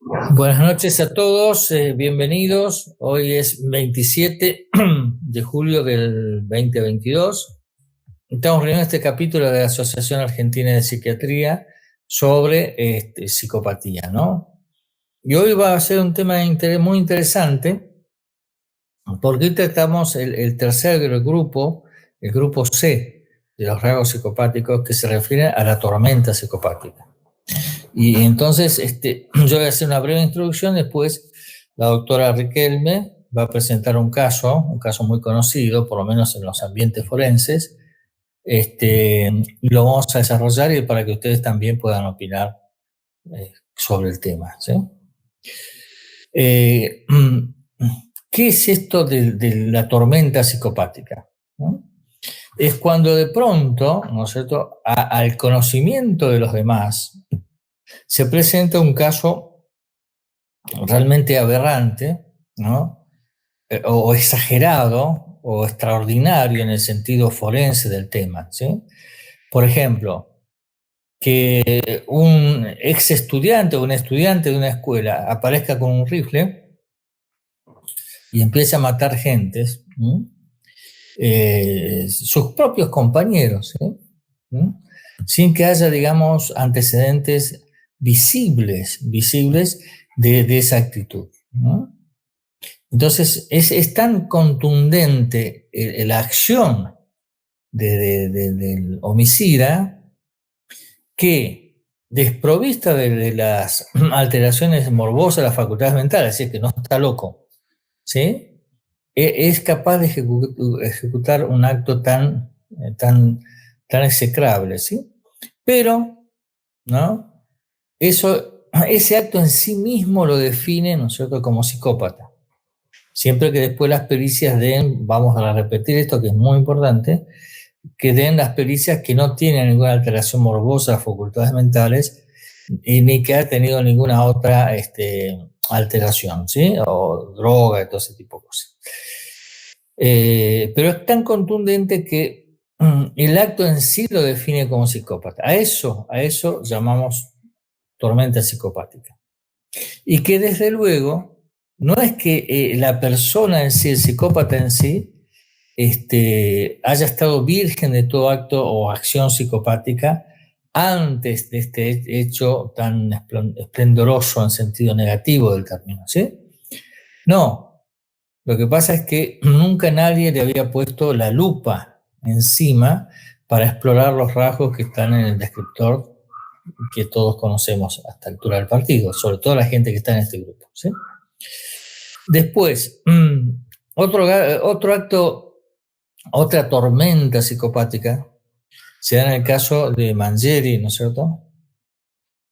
Buenas noches a todos, bienvenidos. Hoy es 27 de julio del 2022. Estamos reuniendo este capítulo de la Asociación Argentina de Psiquiatría sobre psicopatía, ¿no? Y hoy va a ser un tema muy interesante porque hoy tratamos el tercer grupo, el grupo C de los rasgos psicopáticos que se refiere a la tormenta psicopática. Y entonces yo voy a hacer una breve introducción, después la doctora Riquelme va a presentar un caso muy conocido, por lo menos en los ambientes forenses, y lo vamos a desarrollar y para que ustedes también puedan opinar sobre el tema, ¿sí? ¿Qué es esto de la tormenta psicopática? ¿No? Es cuando de pronto, ¿no es cierto?, al conocimiento de los demás se presenta un caso realmente aberrante, ¿no? O exagerado o extraordinario en el sentido forense del tema, ¿sí? Por ejemplo, que un ex estudiante o un estudiante de una escuela aparezca con un rifle y empiece a matar gentes, sus propios compañeros, ¿sí? Sin que haya, digamos, antecedentes visibles de esa actitud, ¿no? Entonces, es tan contundente la acción del homicida que, desprovista de las alteraciones morbosas de las facultades mentales, así que no está loco, ¿sí? Es capaz de ejecutar un acto tan execrable, ¿sí? Pero, ¿no? Ese acto en sí mismo lo define, ¿no es cierto?, como psicópata. Siempre que después las pericias den, vamos a repetir esto que es muy importante, que den las pericias que no tienen ninguna alteración morbosa de facultades mentales y ni que haya tenido ninguna otra alteración, ¿sí? O droga y todo ese tipo de cosas. Pero es tan contundente que el acto en sí lo define como psicópata. A eso llamamos tormenta psicopática. Y que desde luego no es que la persona en sí, el psicópata en sí, haya estado virgen de todo acto o acción psicopática antes de este hecho tan esplendoroso en sentido negativo del término, ¿sí? No, lo que pasa es que nunca nadie le había puesto la lupa encima para explorar los rasgos que están en el descriptor que todos conocemos a esta altura del partido, sobre todo la gente que está en este grupo, ¿sí? Después, otro acto, otra tormenta psicopática se da en el caso de Mangieri, ¿no es cierto?,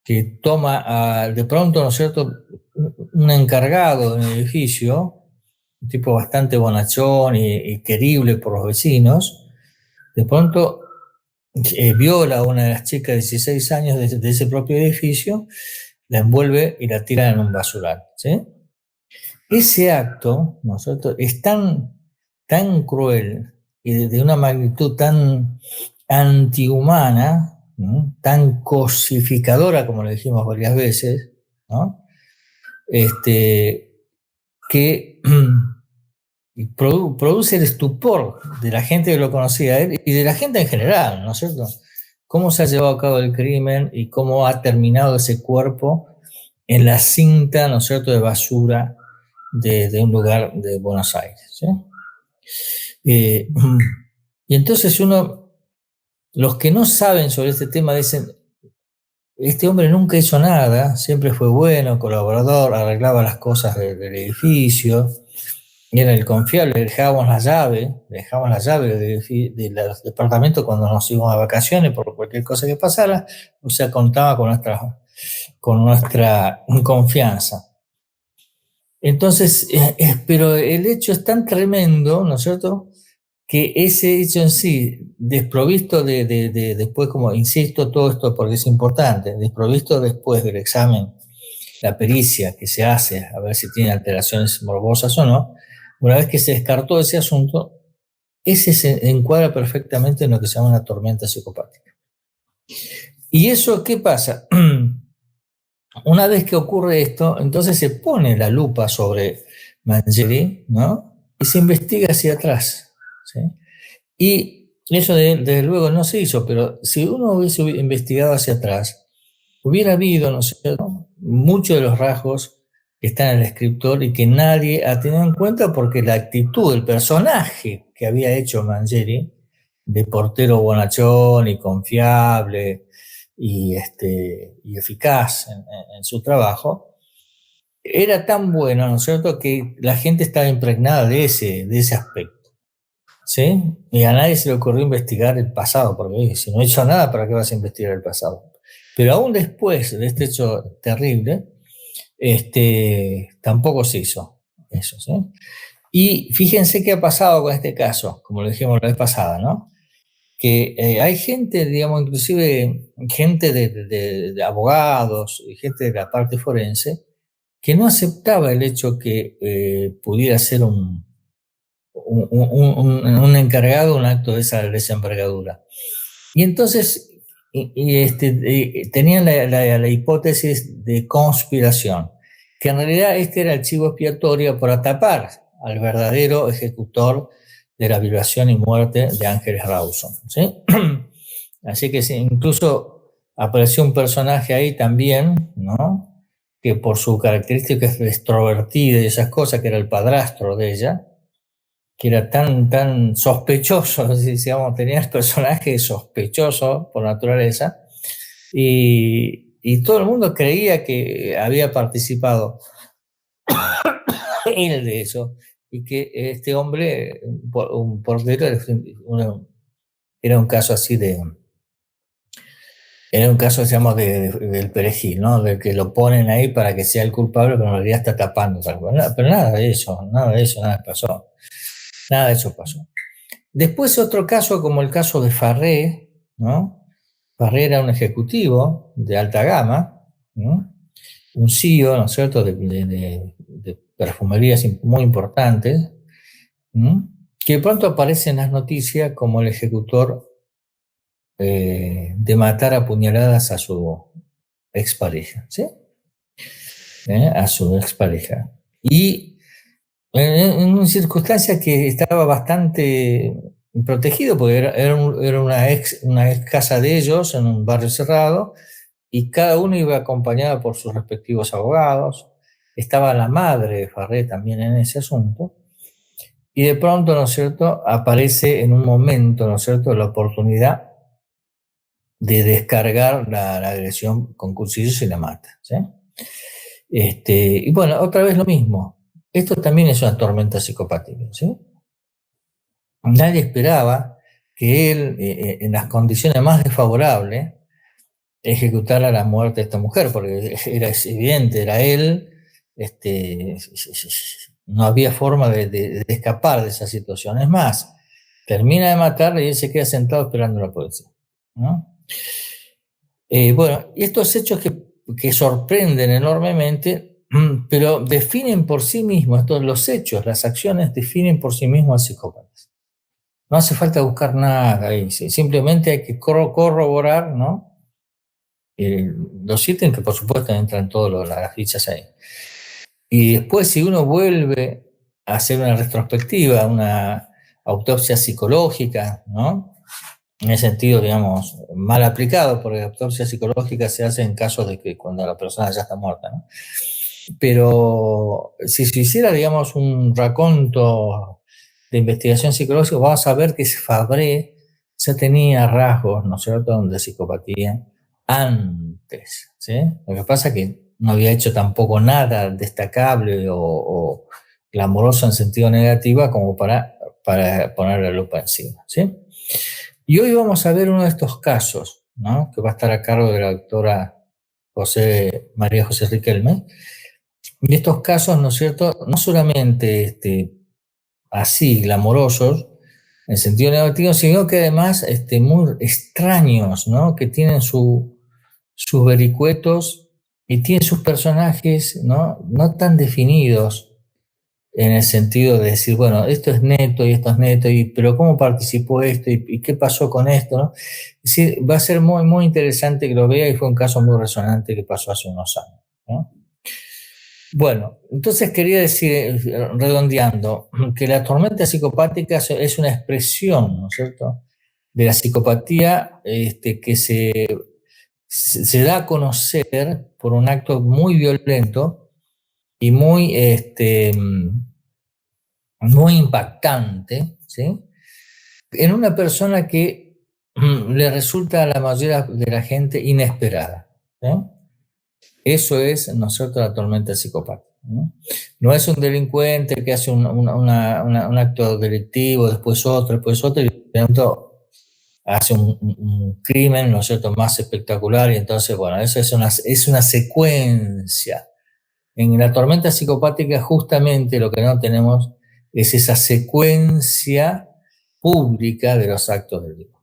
que toma de pronto, ¿no es cierto?, un encargado de un edificio, un tipo bastante bonachón y querible por los vecinos, de pronto viola a una de las chicas de 16 años de ese propio edificio, la envuelve y la tira en un basural, ¿sí? Ese acto, ¿no es cierto?, es tan cruel y de una magnitud tan antihumana, ¿no?, tan cosificadora, como le dijimos varias veces, ¿no?, que produce el estupor de la gente que lo conocía a él y de la gente en general, ¿no es cierto? Cómo se ha llevado a cabo el crimen y cómo ha terminado ese cuerpo en la cinta, ¿no es cierto?, de basura de un lugar de Buenos Aires, ¿sí? Y entonces los que no saben sobre este tema dicen, este hombre nunca hizo nada, siempre fue bueno, colaborador, arreglaba las cosas del edificio, era el confiable, dejábamos la llave del departamento cuando nos íbamos a vacaciones por cualquier cosa que pasara, o sea, contaba con nuestra confianza. Entonces, pero el hecho es tan tremendo, ¿no es cierto?, que ese hecho en sí, desprovisto después, como insisto, todo esto porque es importante, desprovisto después del examen, la pericia que se hace, a ver si tiene alteraciones morbosas o no, una vez que se descartó ese asunto, ese se encuadra perfectamente en lo que se llama una tormenta psicopática. ¿Y eso qué pasa? Una vez que ocurre esto, entonces se pone la lupa sobre Mangieri, ¿no? Y se investiga hacia atrás, ¿sí? Y eso desde luego no se hizo, pero si uno hubiese investigado hacia atrás, hubiera habido, ¿no es cierto?, muchos de los rasgos que están en el escritor y que nadie ha tenido en cuenta porque la actitud, el personaje que había hecho Mangieri, de portero bonachón y confiable y eficaz en su trabajo, era tan bueno, ¿no es cierto?, que la gente estaba impregnada de ese aspecto, ¿sí? Y a nadie se le ocurrió investigar el pasado, porque si no he hecho nada, ¿para qué vas a investigar el pasado? Pero aún después de este hecho terrible, tampoco se hizo eso, ¿sí? Y fíjense qué ha pasado con este caso, como lo dijimos la vez pasada, ¿no? Que hay gente, digamos, inclusive gente de abogados y gente de la parte forense, que no aceptaba el hecho que pudiera ser un encargado un acto de esa envergadura. Y entonces tenían la hipótesis de conspiración, que en realidad este era el chivo expiatorio para tapar al verdadero ejecutor de la violación y muerte de Ángeles Rawson, ¿sí? Así que sí, incluso apareció un personaje ahí también, ¿no?, que por su característica extrovertida y esas cosas, que era el padrastro de ella, que era tan sospechoso, digamos, tenía el personaje sospechoso por naturaleza, y todo el mundo creía que había participado él de eso, y que este hombre, un portero, era un caso así era un caso, digamos, del perejil, ¿no? De que lo ponen ahí para que sea el culpable, pero en realidad está tapando. Pero nada de eso, nada pasó. Nada de eso pasó. Después otro caso como el caso de Farré, ¿no? Farré era un ejecutivo de alta gama, ¿no?, un CEO, ¿no es cierto?, de perfumerías muy importantes, ¿no?, que de pronto aparece en las noticias como el ejecutor de matar a puñaladas a su expareja, ¿sí? A su expareja. Y en una circunstancia que estaba bastante protegido, porque era una ex casa de ellos en un barrio cerrado, y cada uno iba acompañado por sus respectivos abogados. Estaba la madre de Farré también en ese asunto. Y de pronto, ¿no es cierto?, aparece en un momento, ¿no es cierto?, la oportunidad de descargar la agresión con cuchillos y la mata, ¿sí? Y bueno, otra vez lo mismo. Esto también es una tormenta psicopática, ¿sí? Nadie esperaba que él, en las condiciones más desfavorables, ejecutara la muerte de esta mujer, porque era evidente, era él, no había forma de escapar de esa situación. Es más, termina de matarle y él se queda sentado esperando a la policía, ¿no? Bueno, y estos hechos que sorprenden enormemente, pero definen por sí mismos, los hechos, las acciones definen por sí mismos al psicópata. No hace falta buscar nada ahí, simplemente hay que corroborar, ¿no?, los ítems, que por supuesto entran todas las fichas ahí. Y después, si uno vuelve a hacer una retrospectiva, una autopsia psicológica, ¿no?, en ese sentido, digamos, mal aplicado, porque la autopsia psicológica se hace en casos de que cuando la persona ya está muerta, ¿no? Pero si se hiciera, digamos, un raconto de investigación psicológica, vamos a ver que Fabré ya tenía rasgos, ¿no es cierto?, de psicopatía antes, ¿sí? Lo que pasa es que no había hecho tampoco nada destacable o glamoroso en sentido negativo como para poner la lupa encima, ¿sí? Y hoy vamos a ver uno de estos casos, ¿no?, que va a estar a cargo de la doctora María José Riquelme. Y estos casos, ¿no es cierto?, no solamente así glamorosos en sentido negativo, sino que además muy extraños, ¿no?, que tienen sus vericuetos y tienen sus personajes, no tan definidos, en el sentido de decir, bueno, esto es neto y esto es neto, pero ¿cómo participó esto y qué pasó con esto, ¿no? Es decir, va a ser muy, muy interesante que lo vea, y fue un caso muy resonante que pasó hace unos años. ¿no? Bueno, entonces quería decir, redondeando, que la tormenta psicopática es una expresión, ¿no es cierto?, de la psicopatía que se da a conocer por un acto muy violento y muy impactante, ¿sí?, en una persona que le resulta a la mayoría de la gente inesperada, ¿sí? Eso es, ¿no es cierto?, la tormenta psicopática, ¿no? No es un delincuente que hace un acto delictivo, después otro, y de pronto hace un crimen, ¿no es cierto?, más espectacular, y entonces, bueno, eso es una secuencia. En la tormenta psicopática justamente lo que no tenemos es esa secuencia pública de los actos delictivos.